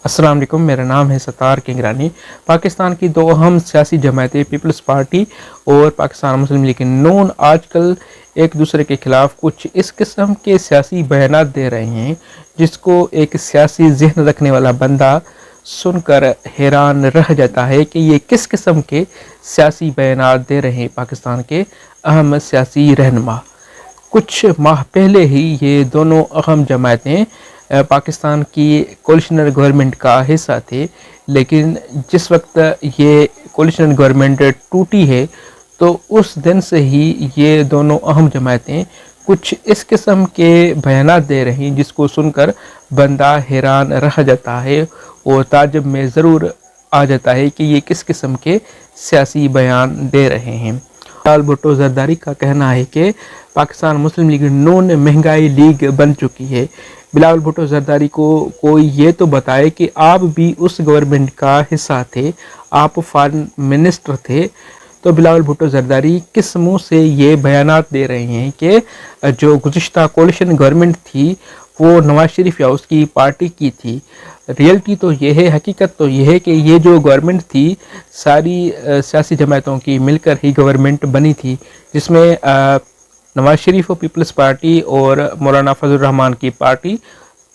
अस्सलाम वालेकुम, मेरा नाम है सत्तार किंगरानी। पाकिस्तान की दो अहम सियासी जमातें पीपल्स पार्टी और पाकिस्तान मुस्लिम लीग नून आजकल एक दूसरे के खिलाफ कुछ इस किस्म के सियासी बयानात दे रहे हैं जिसको एक सियासी जहन रखने वाला बंदा सुनकर हैरान रह जाता है कि ये किस किस्म के सियासी बयानात दे रहे हैं पाकिस्तान के अहम सियासी रहनुमा। कुछ माह पहले ही ये दोनों अहम जमातें पाकिस्तान की कोलिशनर गवर्नमेंट का हिस्सा थे, लेकिन जिस वक्त ये कोलिशनर गवर्नमेंट टूटी है तो उस दिन से ही ये दोनों अहम जमातें कुछ इस किस्म के बयानात दे रही हैं जिसको सुनकर बंदा हैरान रह जाता है और ताज्जुब में ज़रूर आ जाता है कि ये किस किस्म के सियासी बयान दे रहे हैं। बिलावल भुट्टो जरदारी का कहना है कि पाकिस्तान मुस्लिम लीग नून महंगाई लीग बन चुकी है। बिलावल भुट्टो जरदारी को कोई ये तो बताए कि आप भी उस गवर्नमेंट का हिस्सा थे, आप फॉरेन मिनिस्टर थे, तो बिलावल भुट्टो जरदारी किस मुंह से ये बयानात दे रहे हैं कि जो गुज़िश्ता कोलिशन गवर्नमेंट थी वो नवाज शरीफ या उसकी पार्टी की थी। रियलिटी तो ये है, हकीकत तो ये है कि ये जो गवर्नमेंट थी सारी सियासी जमातों की मिलकर ही गवर्नमेंट बनी थी, जिसमें नवाज शरीफ और पीपल्स पार्टी और मौलाना फजल रहमान की पार्टी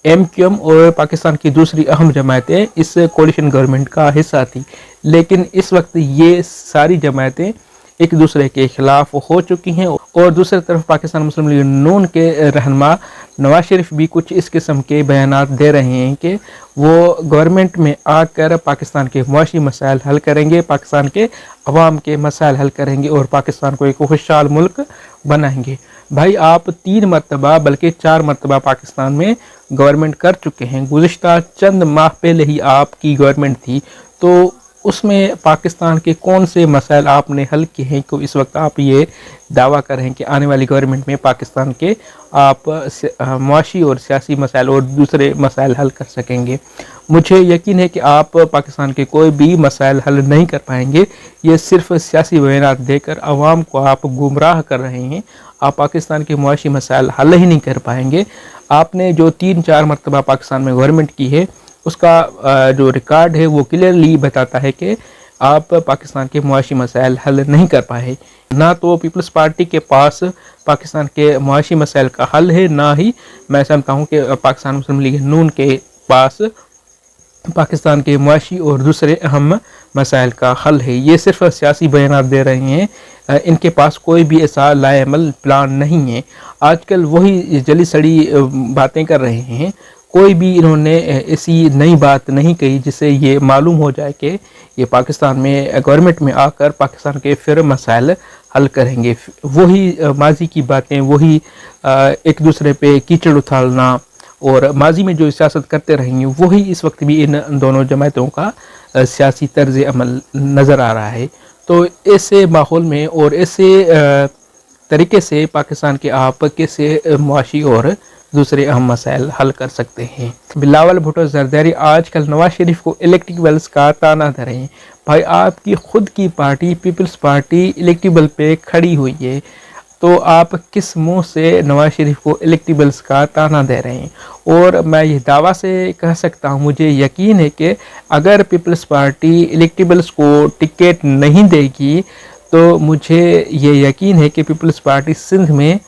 MQM और पाकिस्तान की दूसरी अहम जमातें इस कोलिशन गवर्नमेंट का हिस्सा थी। लेकिन इस वक्त ये सारी जमातें एक दूसरे के खिलाफ हो चुकी हैं और दूसरी तरफ पाकिस्तान मुस्लिम लीग नून के रहनुमा नवाज शरीफ भी कुछ इस किस्म के बयानात दे रहे हैं कि वो गवर्नमेंट में आकर पाकिस्तान के मुआशी मसाइल हल करेंगे, पाकिस्तान के अवाम के मसाइल हल करेंगे और पाकिस्तान को एक खुशहाल मुल्क बनाएंगे। भाई, आप 3 मरतबा बल्कि 4 मरतबा पाकिस्तान में गवर्नमेंट कर चुके हैं। गुज़िश्ता चंद माह पहले ही आपकी गवर्नमेंट थी, तो उसमें पाकिस्तान के कौन से मसाइल आपने हल किए हैं कि इस वक्त आप ये दावा कर रहे हैं कि आने वाली गवर्नमेंट में पाकिस्तान के आप मुआशी और सियासी मसाइल और दूसरे मसाइल हल कर सकेंगे। मुझे यकीन है कि आप पाकिस्तान के कोई भी मसाइल हल नहीं कर पाएंगे। ये सिर्फ सियासी बयानात देकर आवाम को आप गुमराह कर रहे हैं। आप पाकिस्तान के मुआशी मसाइल हल ही नहीं कर पाएंगे। आपने जो 3-4 मरतबा पाकिस्तान में गवर्नमेंट की है उसका जो रिकॉर्ड है वो क्लियरली बताता है कि आप पाकिस्तान के मुआशी मसाइल हल नहीं कर पाए। ना तो पीपल्स पार्टी के पास पाकिस्तान के मुआशी मसाइल का हल है, ना ही मैं समझता हूँ कि पाकिस्तान मुस्लिम लीग नून के पास पाकिस्तान के मुआशी और दूसरे अहम मसाइल का हल है। ये सिर्फ सियासी बयानात दे रहे हैं, इनके पास कोई भी ऐसा लाएमल प्लान नहीं है। आजकल वही जली सड़ी बातें कर रहे हैं, कोई भी इन्होंने ऐसी नई बात नहीं कही जिससे ये मालूम हो जाए कि ये पाकिस्तान में गवर्नमेंट में आकर पाकिस्तान के फिर मसाइल हल करेंगे। वही माजी की बातें, वही एक दूसरे पे कीचड़ उछालना और माजी में जो सियासत करते रहेंगे वही इस वक्त भी इन दोनों जमातों का सियासी तर्ज अमल नज़र आ रहा है। तो ऐसे माहौल में और ऐसे तरीके से पाकिस्तान के आप कैसे मुआशी और दूसरे अहम मसाइल हल कर सकते हैं। बिलावल भुट्टो जरदारी आजकल नवाज शरीफ को इलेक्टेबल्स का ताना दे रहे हैं। भाई, आपकी खुद की पार्टी पीपल्स पार्टी इलेक्टेबल पे खड़ी हुई है, तो आप किस मुंह से नवाज शरीफ को इलेक्टेबल्स का ताना दे रहे हैं? और मैं ये दावा से कह सकता हूँ, मुझे यकीन है कि अगर पीपल्स पार्टी इलेक्टेबल्स को टिकट नहीं देगी तो मुझे ये यकीन है कि पीपल्स पार्टी सिंध में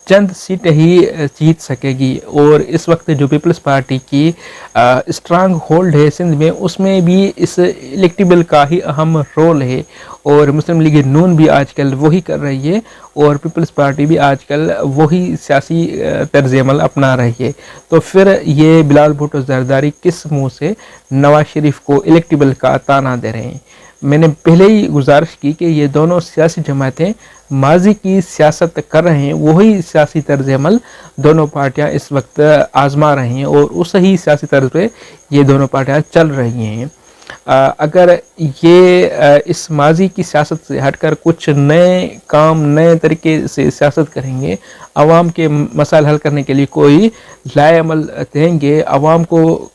चंद सीटें ही जीत सकेगी। और इस वक्त जो पीपल्स पार्टी की स्ट्रांग होल्ड है सिंध में, उसमें भी इस इलेक्टेबल का ही अहम रोल है और मुस्लिम लीग नून भी आजकल वही कर रही है और पीपल्स पार्टी भी आजकल वही सियासी तर्ज अमल अपना रही है। तो फिर ये बिलावल भुट्टो जरदारी किस मुँह से नवाज शरीफ को इलेक्टेबल का ताना दे रहे हैं? मैंने पहले ही गुजारिश की कि ये दोनों सियासी जमातें माजी की सियासत कर रहे हैं, वही सियासी तर्ज अमल दोनों पार्टियां इस वक्त आजमा रही हैं और उस ही सियासी तर्ज पे ये दोनों पार्टियां चल रही हैं। अगर ये इस माजी की सियासत से हटकर कुछ नए काम, नए तरीके से सियासत करेंगे, आवाम के मसाइल हल करने के लिए कोई लाएमल देंगे, आवाम को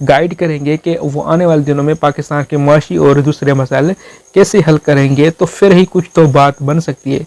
गाइड करेंगे कि वो आने वाले दिनों में पाकिस्तान के मुआशी और दूसरे मसाइल कैसे हल करेंगे, तो फिर ही कुछ तो बात बन सकती है।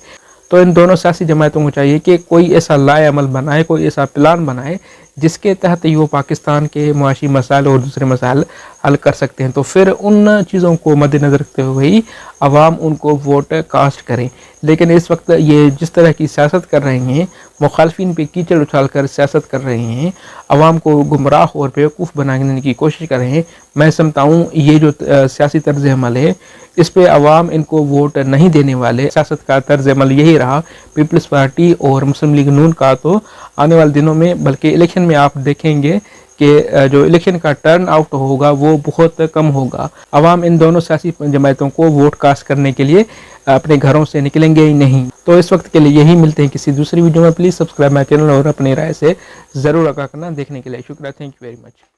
तो इन दोनों सियासी जमातों को चाहिए कि कोई ऐसा लाएमल बनाए, कोई ऐसा प्लान बनाए جس کے تحت وہ پاکستان کے معاشی مسائل اور دوسرے مسائل حل کر سکتے ہیں، تو پھر ان چیزوں کو مد نظر رکھتے ہوئے ہی عوام ان کو ووٹ کاسٹ کریں۔ لیکن اس وقت یہ جس طرح کی سیاست کر رہے ہیں، مخالفین پہ کیچڑ اچھال کر سیاست کر رہے ہیں، عوام کو گمراہ اور بیوقوف بنانے کی کوشش کر رہے ہیں، میں سمجھتا ہوں یہ جو سیاسی طرز عمل ہے اس پہ عوام ان کو ووٹ نہیں دینے والے۔ سیاست کا طرز عمل یہی رہا پیپلز پارٹی اور مسلم لیگ نون کا، تو آنے والے دنوں میں بلکہ الیکشن میں آپ دیکھیں گے کہ جو الیکشن کا ٹرن آؤٹ ہوگا وہ بہت کم ہوگا۔ عوام ان دونوں سیاسی جماعتوں کو ووٹ کاسٹ کرنے کے لیے اپنے گھروں سے نکلیں گے ہی نہیں۔ تو اس وقت کے لیے یہی، ملتے ہیں کسی دوسری ویڈیو میں۔ پلیز سبسکرائب مائی چینل اور اپنی رائے سے ضرور آگاہ کرنا۔ دیکھنے کے لیے شکریہ، تھینک یو ویری مچ۔